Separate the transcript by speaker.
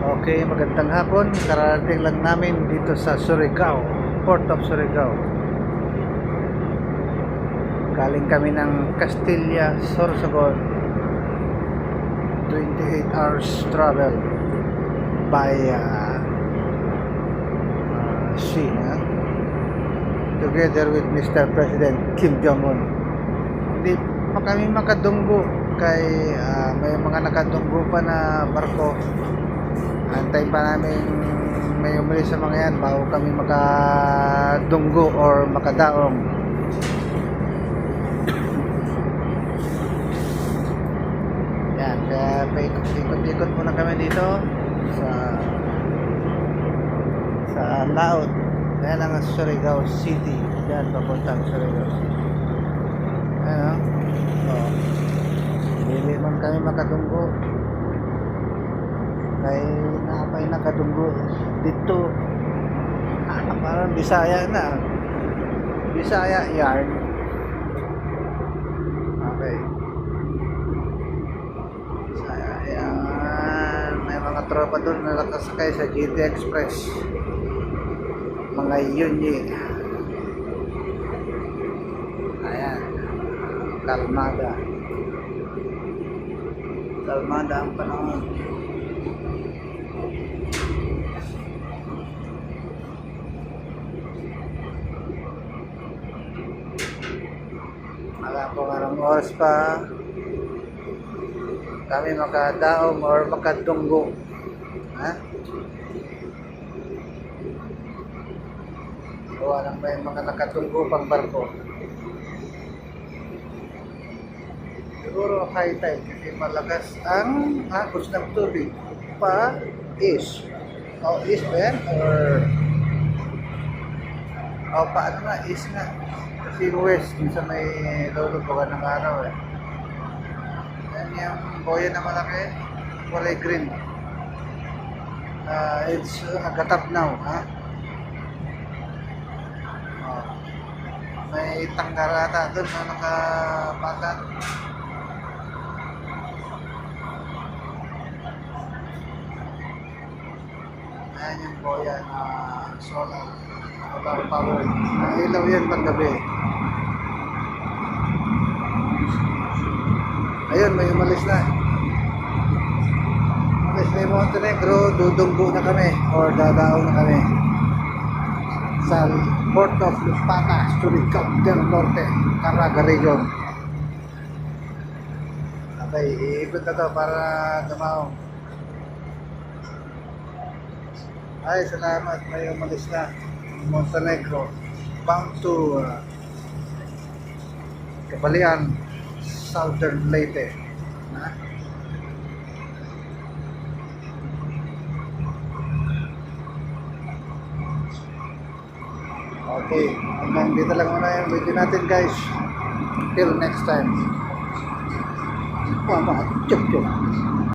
Speaker 1: Okay, magandang hapon. Kararating lang namin dito sa Surigao, Port of Surigao. Galing kami ng Castilla, Sorsogon. 28 hours travel by sea, together with Mr. President Kim Jong-un. Hindi pa kami makadunggo kay may mga nakadunggo pa na barko. Antayin pa namin may umuli sa mga yan bago kami makadunggo or makadaong. Yan, kaya paikot-ikot muna kami dito sa laot. Yan ang Surigao City. Yan, papuntang Surigao City. Ano? Oh. Hindi man kami makadunggo. Kay napay nakadunggo dito. Parang Bisaya na. Bisaya yarn. Okay. Bisaya yan. May mga tropa doon na nakasakay sa GT Express. Mga yunyi. Ayan. Kalmada. Kalmada ang panahon. Alam ko anong oras pa kami makadaong or makadunggo. Ha? O alam ba yung mga nakatunggo pang barko? Siguro high tide kasi malakas ang agos ng tubig pa east. O east ba yan? O paano na? East nga. Kasi west, sa may lulubugan ng araw eh. Yan yung boya na malaki, kulay green. It's agatap now, ha? May tanggarata doon na nakapatat. Ayan yung boya na solar power. Ilaw yan paggabi. Ayun, may umalis na. Umalis na yung Montenegro, dudunggo na kami or dadao na kami sa Port of Lupata, Surigao del Norte, Caraga Region. Okay, iikot na to para dumaong. Ay, salamat, may umalis na. Montenegro, bound to Kabalian, Southern Leyte. Okay, hanggang dito lang muna yung video natin guys. Till next time. Chup chup.